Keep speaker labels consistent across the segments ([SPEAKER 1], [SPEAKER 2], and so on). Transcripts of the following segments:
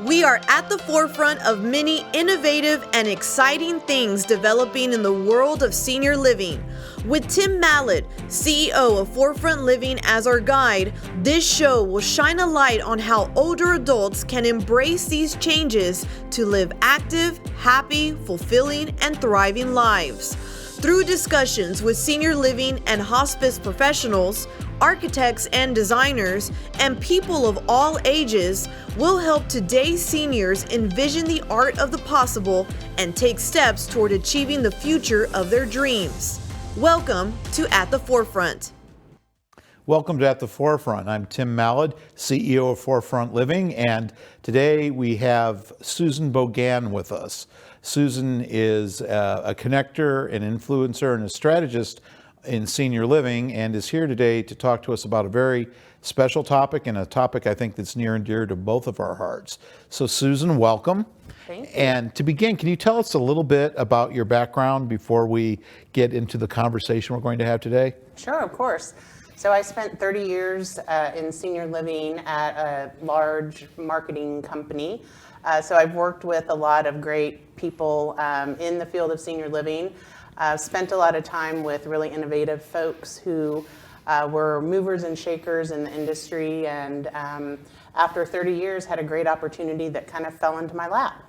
[SPEAKER 1] We are at the forefront of many innovative and exciting things developing in the world of senior living. With Tim Mallad, CEO of Forefront Living, as our guide, this show will shine a light on how older adults can embrace these changes to live active, happy, fulfilling, and thriving lives. Through discussions with senior living and hospice professionals, architects and designers, and people of all ages, will help today's seniors envision the art of the possible and take steps toward achieving the future of their dreams. Welcome to At the Forefront.
[SPEAKER 2] Welcome to At the Forefront. I'm Tim Mallad, CEO of Forefront Living, and today we have Susan Bogan with us. Susan is a connector, an influencer, and a strategist in senior living, and is here today to talk to us about a very special topic, and a topic I think that's near and dear to both of our hearts. So Susan, welcome.
[SPEAKER 3] Thank you.
[SPEAKER 2] And to begin, can you tell us a little bit about your background before we get into the conversation we're going to have today?
[SPEAKER 3] Sure, of course. So I spent 30 years in senior living at a large marketing company. So I've worked with a lot of great people in the field of senior living. Spent a lot of time with really innovative folks who were movers and shakers in the industry, and after 30 years had a great opportunity that kind of fell into my lap.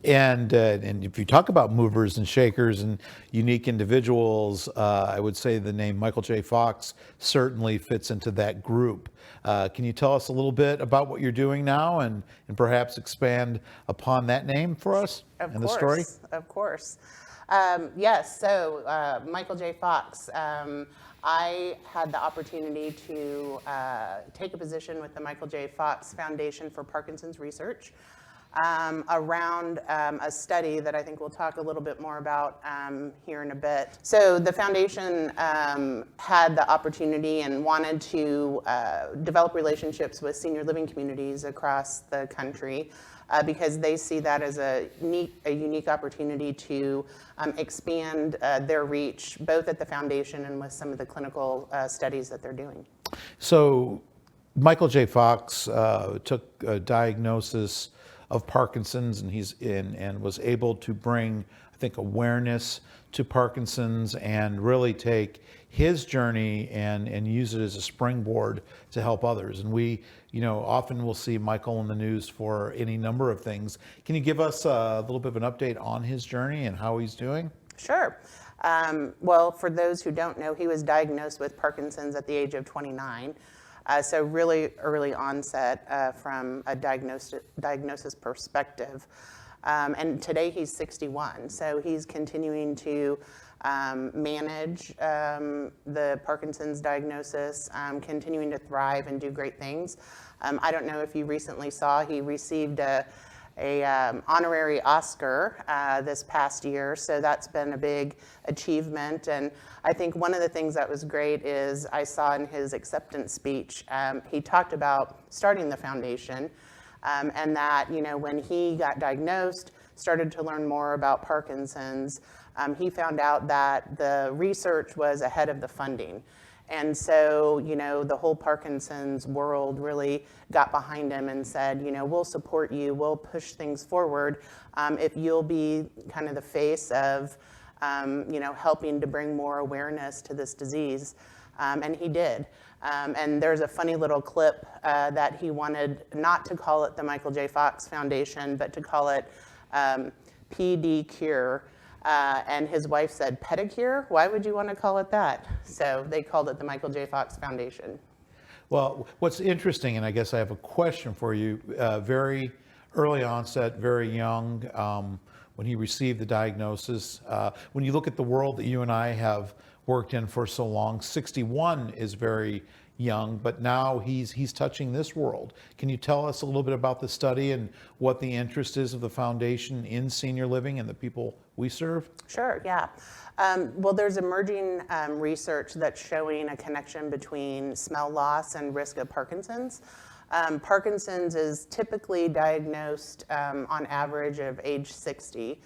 [SPEAKER 2] And if you talk about movers and shakers and unique individuals, I would say the name Michael J. Fox certainly fits into that group. Can you tell us a little bit about what you're doing now, and perhaps expand upon that name for us and the story?
[SPEAKER 3] Of course. Yes, so Michael J. Fox. I had the opportunity to take a position with the Michael J. Fox Foundation for Parkinson's Research around a study that I think we'll talk a little bit more about here in a bit. So the foundation had the opportunity and wanted to develop relationships with senior living communities across the country because they see that as a unique opportunity to expand their reach, both at the foundation and with some of the clinical studies that they're doing.
[SPEAKER 2] So Michael J. Fox took a diagnosis of Parkinson's, and was able to bring, I think, awareness to Parkinson's and really take his journey and use it as a springboard to help others. And we, often will see Michael in the news for any number of things. Can you give us a little bit of an update on his journey and how he's doing?
[SPEAKER 3] Sure. Well, for those who don't know, he was diagnosed with Parkinson's at the age of 29. So really early onset from a diagnosis perspective. And today he's 61. So he's continuing to manage the Parkinson's diagnosis, continuing to thrive and do great things. I don't know if you recently saw, he received a honorary Oscar this past year, so that's been a big achievement. And I think one of the things that was great is I saw in his acceptance speech, he talked about starting the foundation, and that when he got diagnosed, started to learn more about Parkinson's, he found out that the research was ahead of the funding. And so, the whole Parkinson's world really got behind him and said, we'll support you, we'll push things forward if you'll be kind of the face of, helping to bring more awareness to this disease. And he did. And there's a funny little clip that he wanted not to call it the Michael J. Fox Foundation, but to call it PD Cure. And his wife said, pedicure? Why would you want to call it that? So they called it the Michael J. Fox Foundation.
[SPEAKER 2] Well, what's interesting, and I guess I have a question for you, very early onset, very young, when he received the diagnosis. When you look at the world that you and I have worked in for so long, 61 is very young, but now he's touching this world. Can you tell us a little bit about the study and what the interest is of the foundation in senior living and the people we serve?
[SPEAKER 3] Sure, yeah. Well, there's emerging research that's showing a connection between smell loss and risk of Parkinson's. Parkinson's is typically diagnosed on average of age 60.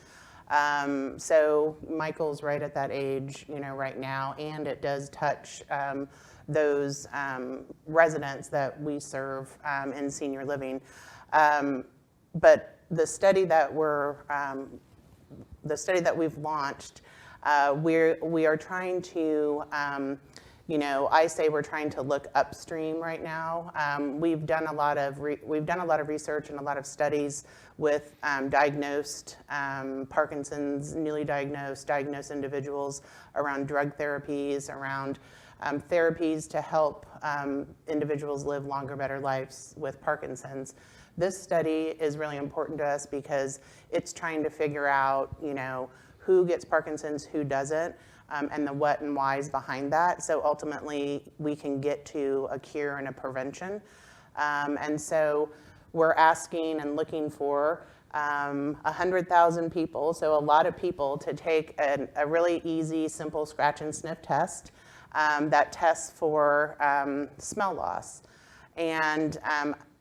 [SPEAKER 3] So Michael's right at that age, right now, and it does touch those residents that we serve in senior living. But the study that we've launched, we are trying to, I say we're trying to look upstream right now. We've done a lot of research and a lot of studies with diagnosed Parkinson's, newly diagnosed individuals around drug therapies, around therapies to help individuals live longer, better lives with Parkinson's. This study is really important to us because it's trying to figure out, who gets Parkinson's, who doesn't, and the what and whys behind that. So ultimately, we can get to a cure and a prevention. And so we're asking and looking for 100,000 people, so a lot of people, to take a really easy, simple scratch and sniff test that tests for smell loss. And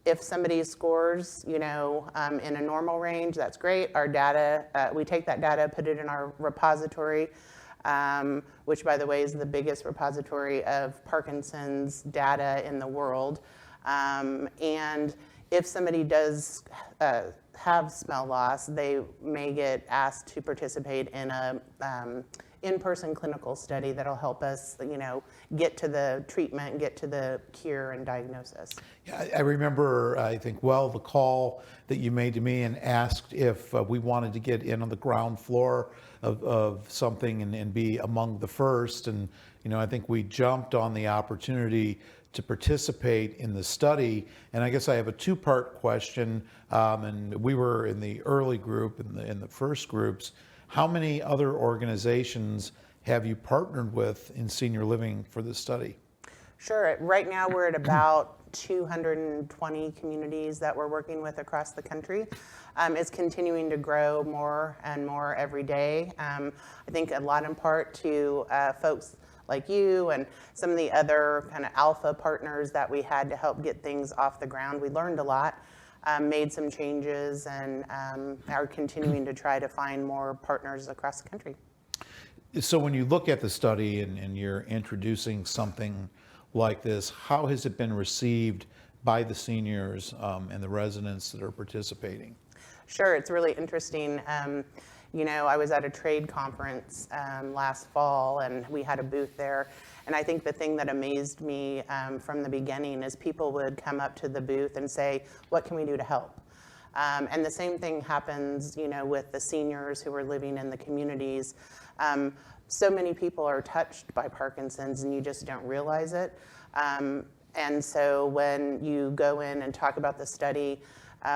[SPEAKER 3] if somebody scores, in a normal range, that's great. Our data, we take that data, put it in our repository, which, by the way, is the biggest repository of Parkinson's data in the world. And if somebody does have smell loss, they may get asked to participate in a in-person clinical study that'll help us, get to the treatment, get to the cure and diagnosis.
[SPEAKER 2] Yeah, I remember, I think, the call that you made to me and asked if we wanted to get in on the ground floor of something and be among the first. And, I think we jumped on the opportunity to participate in the study. And I guess I have a two-part question. And we were in the early group, in the first groups. How many other organizations have you partnered with in senior living for this study?
[SPEAKER 3] Sure. Right now we're at about 220 communities that we're working with across the country. It's continuing to grow more and more every day. I think a lot in part to folks like you and some of the other kind of alpha partners that we had to help get things off the ground. We learned a lot. Made some changes, and are continuing to try to find more partners across the country.
[SPEAKER 2] So when you look at the study and you're introducing something like this, how has it been received by the seniors and the residents that are participating?
[SPEAKER 3] Sure, it's really interesting. I was at a trade conference last fall, and we had a booth there. And I think the thing that amazed me from the beginning is people would come up to the booth and say, "What can we do to help?" And the same thing happens, with the seniors who are living in the communities. So many people are touched by Parkinson's, and you just don't realize it. And so when you go in and talk about the study,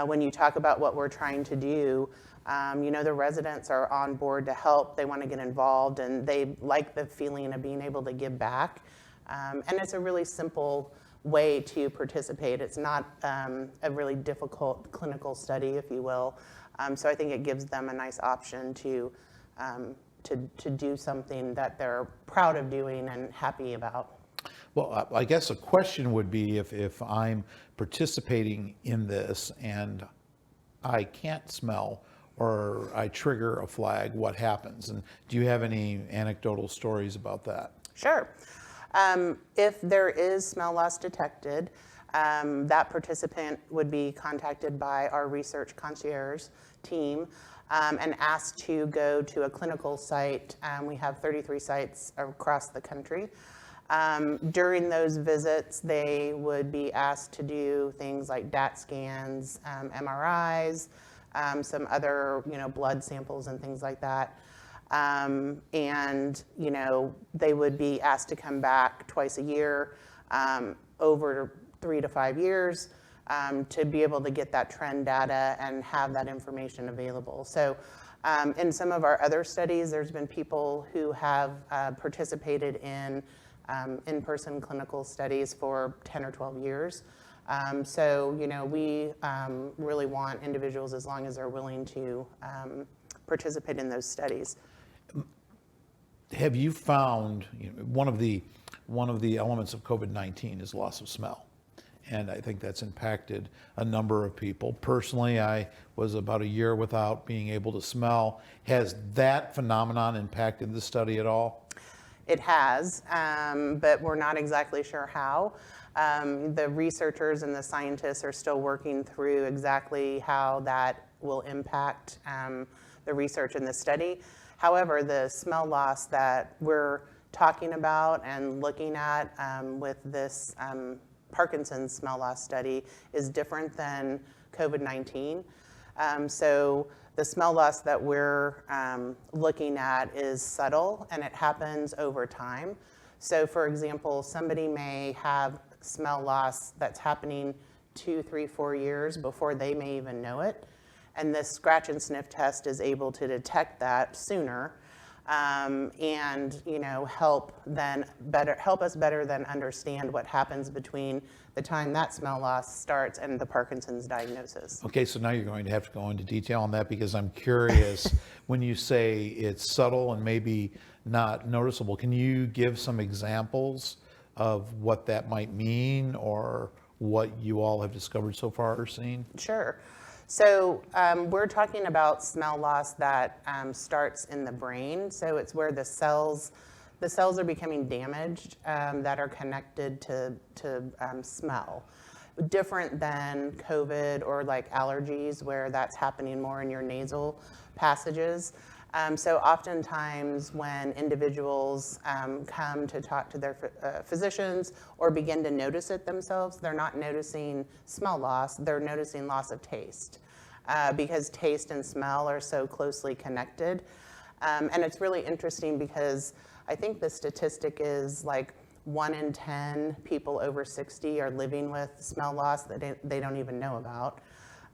[SPEAKER 3] when you talk about what we're trying to do, the residents are on board to help. They want to get involved, and they like the feeling of being able to give back. And it's a really simple way to participate. It's not a really difficult clinical study, if you will. So I think it gives them a nice option to do something that they're proud of doing and happy about.
[SPEAKER 2] Well, I guess a question would be if I'm participating in this and I can't smell or I trigger a flag, what happens? And do you have any anecdotal stories about that?
[SPEAKER 3] Sure. If there is smell loss detected, that participant would be contacted by our research concierge team and asked to go to a clinical site. We have 33 sites across the country. During those visits, they would be asked to do things like DAT scans, MRIs, some other, blood samples and things like that. And, they would be asked to come back twice a year, over 3 to 5 years, to be able to get that trend data and have that information available. So in some of our other studies, there's been people who have participated in in-person clinical studies for 10 or 12 years. So, we really want individuals, as long as they're willing to participate in those studies.
[SPEAKER 2] Have you found, one of the elements of COVID-19 is loss of smell? And I think that's impacted a number of people. Personally, I was about a year without being able to smell. Has that phenomenon impacted the study at all?
[SPEAKER 3] It has, but we're not exactly sure how. The researchers and the scientists are still working through exactly how that will impact the research and the study. However, the smell loss that we're talking about and looking at with this Parkinson's smell loss study is different than COVID-19. So the smell loss that we're looking at is subtle, and it happens over time. So for example, somebody may have smell loss that's happening 2, 3, 4 years before they may even know it. And this scratch and sniff test is able to detect that sooner and help us better than understand what happens between the time that smell loss starts and the Parkinson's diagnosis.
[SPEAKER 2] Okay, so now you're going to have to go into detail on that, because I'm curious, when you say it's subtle and maybe not noticeable, can you give some examples of what that might mean or what you all have discovered so far or seen?
[SPEAKER 3] Sure. So we're talking about smell loss that starts in the brain. So it's where the cells are becoming damaged that are connected to smell. Different than COVID or like allergies, where that's happening more in your nasal passages. So oftentimes when individuals come to talk to their physicians or begin to notice it themselves, they're not noticing smell loss, they're noticing loss of taste because taste and smell are so closely connected. And it's really interesting because I think the statistic is like 1 in 10 people over 60 are living with smell loss that they don't even know about.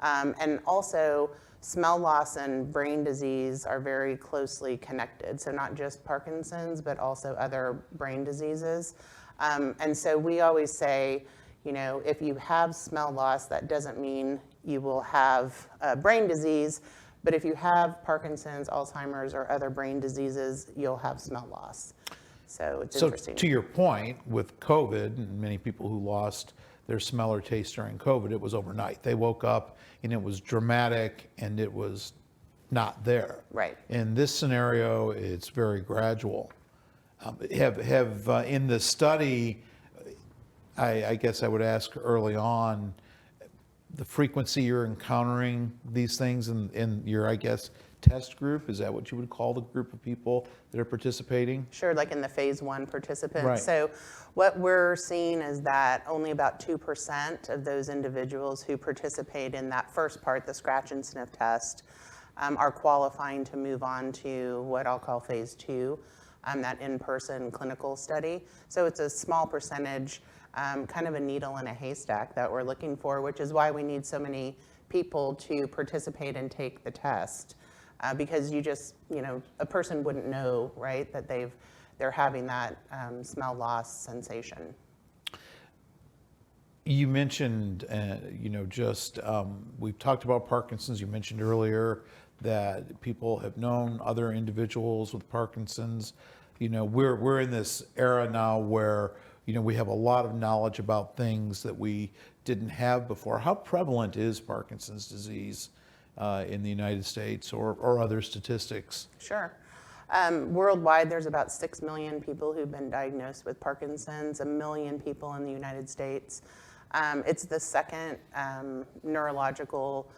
[SPEAKER 3] And also, smell loss and brain disease are very closely connected. So not just Parkinson's, but also other brain diseases. And so we always say, if you have smell loss, that doesn't mean you will have brain disease, but if you have Parkinson's, Alzheimer's, or other brain diseases, you'll have smell loss. So it's interesting.
[SPEAKER 2] To your point, with COVID, and many people who lost their smell or taste during COVID, it was overnight. They woke up and it was dramatic and it was not there.
[SPEAKER 3] Right.
[SPEAKER 2] In this scenario, it's very gradual. Have in the study, I guess I would ask early on, the frequency you're encountering these things in your, I guess, test group, is that what you would call the group of people that are participating?
[SPEAKER 3] Sure, like in the phase 1 participants.
[SPEAKER 2] Right.
[SPEAKER 3] So what we're seeing is that only about 2% of those individuals who participate in that first part, the scratch and sniff test, are qualifying to move on to what I'll call phase 2, that in-person clinical study. So it's a small percentage, kind of a needle in a haystack that we're looking for, which is why we need so many people to participate and take the test. Because you just, a person wouldn't know, right, that they're having that smell loss sensation.
[SPEAKER 2] You mentioned, we've talked about Parkinson's. You mentioned earlier that people have known other individuals with Parkinson's. We're in this era now where, we have a lot of knowledge about things that we didn't have before. How prevalent is Parkinson's disease in the United States or other statistics?
[SPEAKER 3] Sure. Worldwide, there's about 6 million people who've been diagnosed with Parkinson's, 1 million people in the United States. It's the second neurological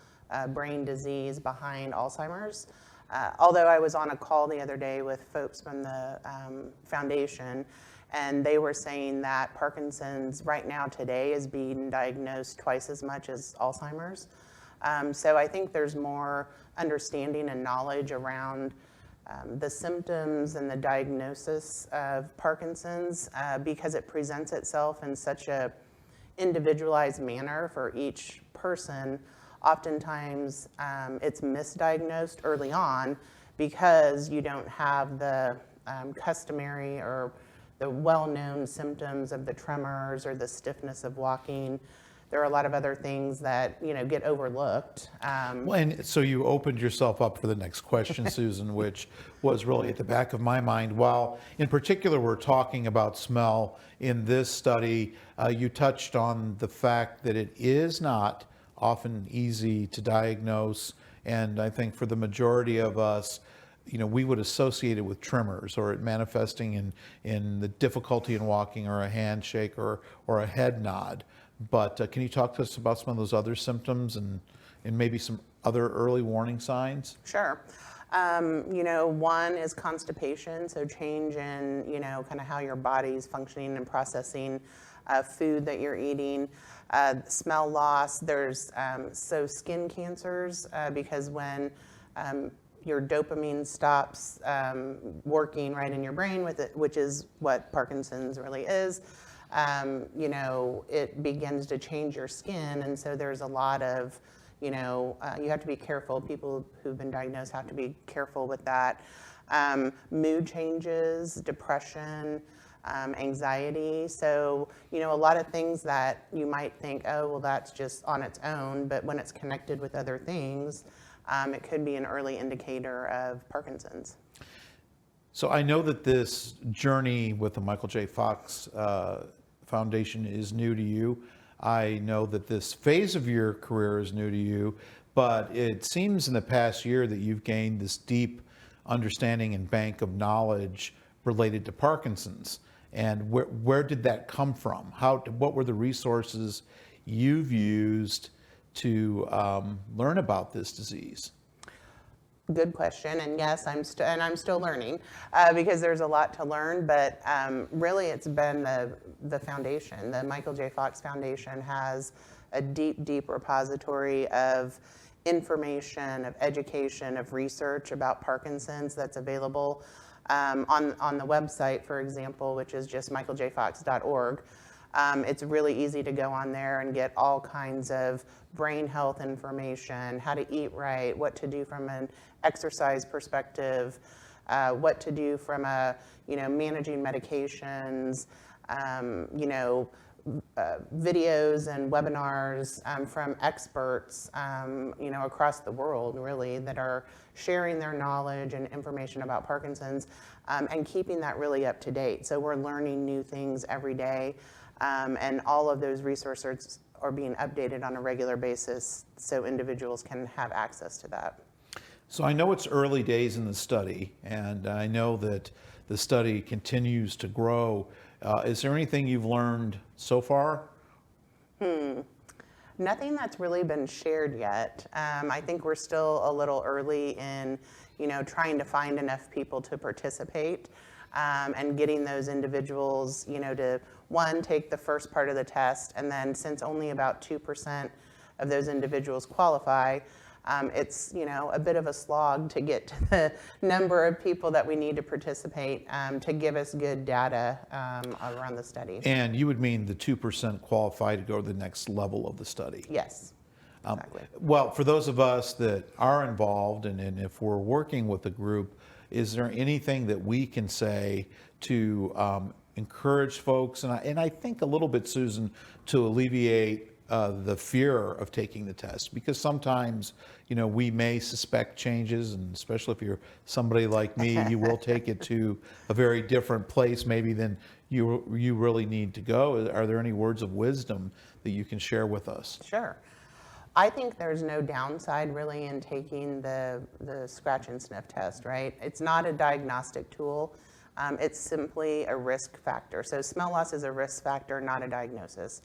[SPEAKER 3] brain disease behind Alzheimer's. Although I was on a call the other day with folks from the foundation, and they were saying that Parkinson's right now today is being diagnosed twice as much as Alzheimer's. So I think there's more understanding and knowledge around the symptoms and the diagnosis of Parkinson's because it presents itself in such a individualized manner for each person. Oftentimes it's misdiagnosed early on because you don't have the customary or the well-known symptoms of the tremors or the stiffness of walking. There are a lot of other things that get overlooked.
[SPEAKER 2] Well, and so you opened yourself up for the next question, Susan, which was really at the back of my mind. While in particular we're talking about smell in this study, you touched on the fact that it is not often easy to diagnose, and I think for the majority of us, we would associate it with tremors or it manifesting in the difficulty in walking or a handshake or a head nod. But can you talk to us about some of those other symptoms and maybe some other early warning signs?
[SPEAKER 3] Sure. One is constipation, so change in, kind of how your body's functioning and processing food that you're eating. Smell loss, there's skin cancers, because when your dopamine stops working right in your brain with it, which is what Parkinson's really is, it begins to change your skin, and so there's a lot of you have to be careful. People who've been diagnosed have to be careful with that. Mood changes, depression, anxiety. So, a lot of things that you might think, oh, well, that's just on its own, but when it's connected with other things, it could be an early indicator of Parkinson's.
[SPEAKER 2] So I know that this journey with the Michael J. Fox Foundation is new to you. I know that this phase of your career is new to you, but it seems in the past year that you've gained this deep understanding and bank of knowledge related to Parkinson's. And where did that come from? What were the resources you've used to learn about this disease?
[SPEAKER 3] Good question, and yes, I'm still learning because there's a lot to learn. But really, it's been the foundation. The Michael J. Fox Foundation has a deep repository of information, of education, of research about Parkinson's that's available on the website, for example, which is just michaeljfox.org. It's really easy to go on there and get all kinds of brain health information, how to eat right, what to do from an exercise perspective, what to do from a, managing medications, videos and webinars from experts, across the world, really, that are sharing their knowledge and information about Parkinson's, and keeping that really up to date. So we're learning new things every day. And all of those resources are being updated on a regular basis so individuals can have access to that.
[SPEAKER 2] So I know it's early days in the study, and I know that the study continues to grow. Is there anything you've learned so far?
[SPEAKER 3] Nothing that's really been shared yet. I think we're still a little early in, trying to find enough people to participate. And getting those individuals, to take the first part of the test, and then since only about 2% of those individuals qualify, it's a bit of a slog to get to the number of people that we need to participate to give us good data around the study.
[SPEAKER 2] And you would mean the 2% qualify to go to the next level of the study?
[SPEAKER 3] Yes. Exactly.
[SPEAKER 2] Well, for those of us that are involved, and if we're working with a group, is there anything that we can say to encourage folks, and I think a little bit, Susan, to alleviate the fear of taking the test? Because sometimes, we may suspect changes, and especially if you're somebody like me, you will take it to a very different place maybe than you really need to go. Are there any words of wisdom that you can share with us?
[SPEAKER 3] Sure. I think there's no downside really in taking the scratch-and-sniff test, right? It's not a diagnostic tool. It's simply a risk factor. So smell loss is a risk factor, not a diagnosis.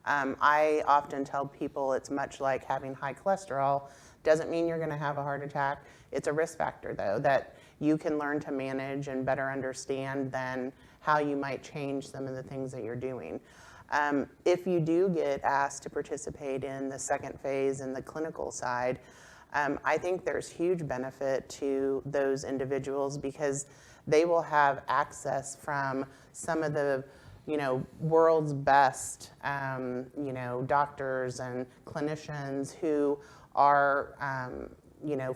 [SPEAKER 3] I often tell people it's much like having high cholesterol. Doesn't mean you're going to have a heart attack. It's a risk factor, though, that you can learn to manage and better understand than how you might change some of the things that you're doing. If you do get asked to participate in the second phase in the clinical side, I think there's huge benefit to those individuals because they will have access from some of the world's best, doctors and clinicians who are,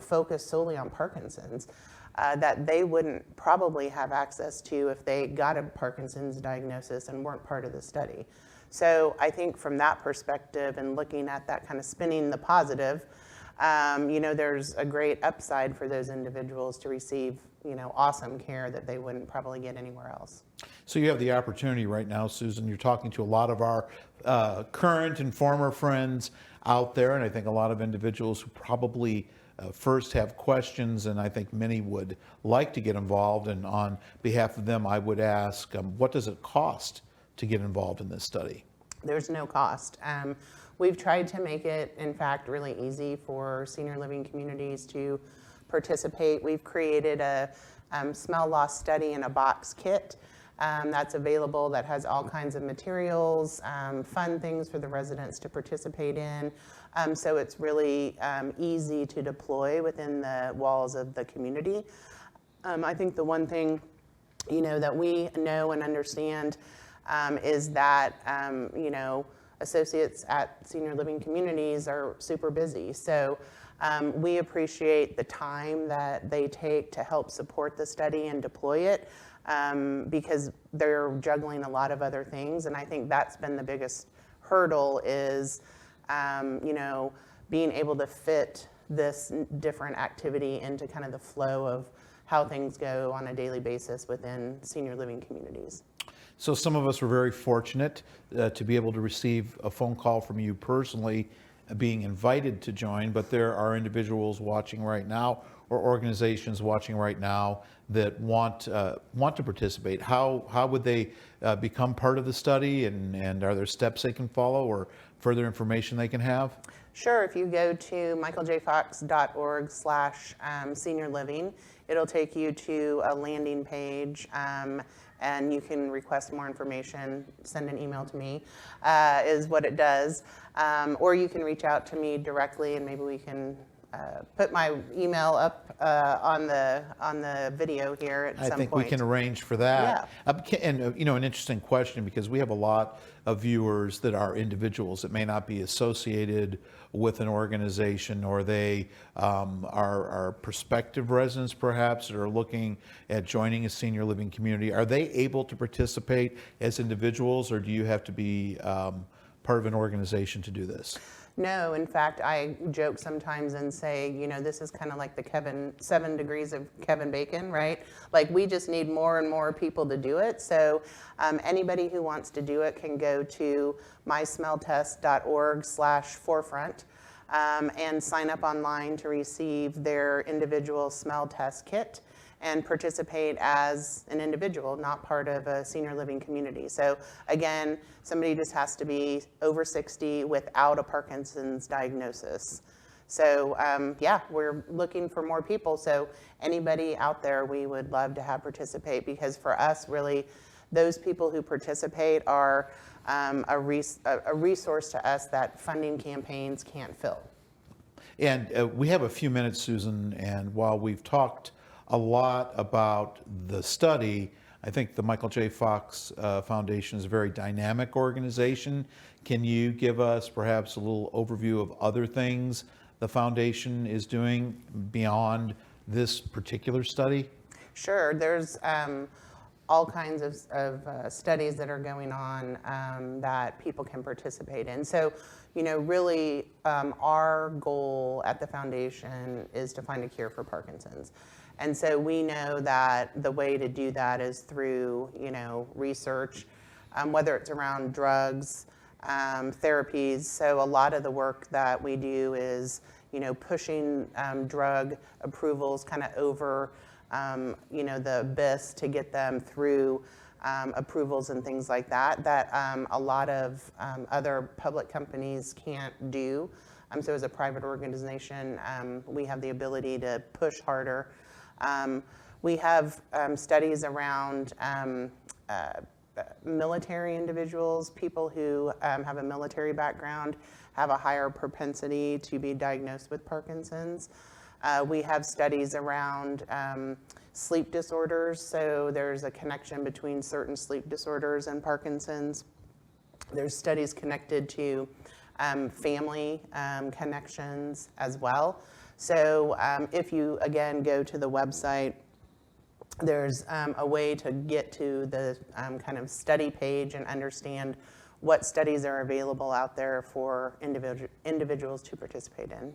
[SPEAKER 3] focused solely on Parkinson's, that they wouldn't probably have access to if they got a Parkinson's diagnosis and weren't part of the study. So I think from that perspective and looking at that kind of spinning the positive, there's a great upside for those individuals to receive, awesome care that they wouldn't probably get anywhere else.
[SPEAKER 2] So you have the opportunity right now, Susan. You're talking to a lot of our current and former friends out there, and I think a lot of individuals who probably first have questions, and I think many would like to get involved. And on behalf of them, I would ask, what does it cost to get involved in this study?
[SPEAKER 3] There's no cost. We've tried to make it, in fact, really easy for senior living communities to participate. We've created a smell loss study in a box kit that's available, that has all kinds of materials, fun things for the residents to participate in. So it's really easy to deploy within the walls of the community. I think the one thing, that we know and understand is that, associates at senior living communities are super busy. So we appreciate the time that they take to help support the study and deploy it, because they're juggling a lot of other things. And I think that's been the biggest hurdle is, being able to fit this different activity into kind of the flow of how things go on a daily basis within senior living communities.
[SPEAKER 2] So some of us were very fortunate to be able to receive a phone call from you personally, being invited to join, but there are individuals watching right now or organizations watching right now that want to participate. How would they become part of the study, and are there steps they can follow or further information they can have?
[SPEAKER 3] Sure, if you go to michaeljfox.org/senior living, it'll take you to a landing page, and you can request more information, send an email to me, is what it does. Or you can reach out to me directly, and maybe we can put my email up on the video here at some point.
[SPEAKER 2] I think we can arrange for that. Yeah. And an interesting question, because we have a lot of viewers that are individuals that may not be associated with an organization, or they are prospective residents perhaps that are looking at joining a senior living community. Are they able to participate as individuals, or do you have to be part of an organization to do this?
[SPEAKER 3] No, in fact, I joke sometimes and say, this is kind of like the 7 degrees of Kevin Bacon, right? Like, we just need more and more people to do it. So anybody who wants to do it can go to mysmelltest.org/forefront and sign up online to receive their individual smell test kit and participate as an individual, not part of a senior living community. So again, somebody just has to be over 60 without a Parkinson's diagnosis. So we're looking for more people. So anybody out there, we would love to have participate, because for us, really, those people who participate are a resource to us that funding campaigns can't fill.
[SPEAKER 2] And we have a few minutes, Susan, and while we've talked a lot about the study, I think the Michael J. Fox Foundation is a very dynamic organization. Can you give us perhaps a little overview of other things the foundation is doing beyond this particular study?
[SPEAKER 3] Sure. There's all kinds of studies that are going on that people can participate in. So, really our goal at the foundation is to find a cure for Parkinson's. And so we know that the way to do that is through, research, whether it's around drugs, therapies. So a lot of the work that we do is, pushing drug approvals kind of over, the abyss to get them through approvals and things like that, a lot of other public companies can't do. So as a private organization, we have the ability to push harder. We have studies around military individuals. People who have a military background have a higher propensity to be diagnosed with Parkinson's. We have studies around sleep disorders. So there's a connection between certain sleep disorders and Parkinson's. There's studies connected to family connections as well. So if you, again, go to the website, there's a way to get to the kind of study page and understand what studies are available out there for individuals to participate in.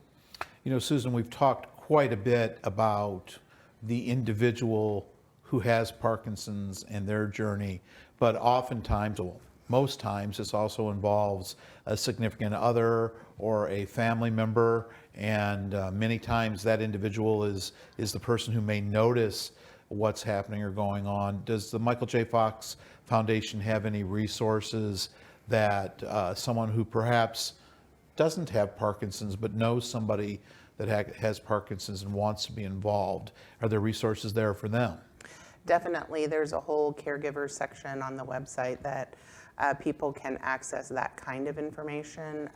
[SPEAKER 2] Susan, we've talked quite a bit about the individual who has Parkinson's and their journey, but oftentimes, well, most times, this also involves a significant other or a family member, and many times that individual is the person who may notice what's happening or going on. Does the Michael J. Fox Foundation have any resources that someone who perhaps doesn't have Parkinson's but knows somebody that has Parkinson's and wants to be involved? Are there resources there for them?
[SPEAKER 3] Definitely. There's a whole caregiver section on the website that people can access that kind of information.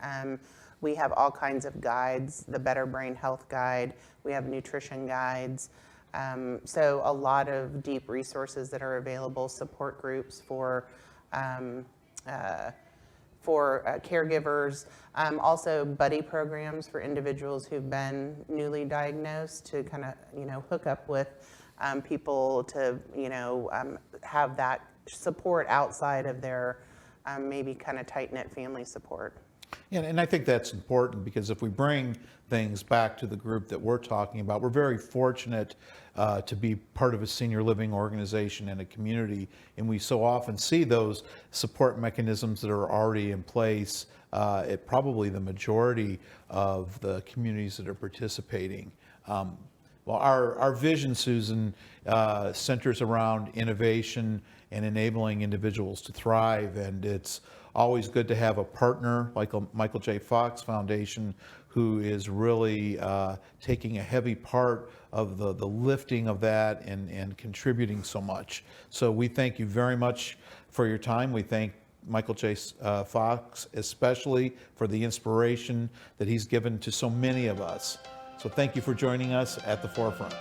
[SPEAKER 3] We have all kinds of guides, the Better Brain Health Guide, we have nutrition guides. So a lot of deep resources that are available, support groups for caregivers, also buddy programs for individuals who've been newly diagnosed to kind of, hook up with people to, have that support outside of their maybe kind of tight-knit family support.
[SPEAKER 2] Yeah, and I think that's important, because if we bring things back to the group that we're talking about, we're very fortunate to be part of a senior living organization and a community, and we so often see those support mechanisms that are already in place at probably the majority of the communities that are participating. Well, our vision, Susan, centers around innovation and enabling individuals to thrive, and it's always good to have a partner like Michael J. Fox Foundation, who is really taking a heavy part of the lifting of that and contributing so much. So we thank you very much for your time. We thank Michael J. Fox especially for the inspiration that he's given to so many of us. So thank you for joining us at the Forefront.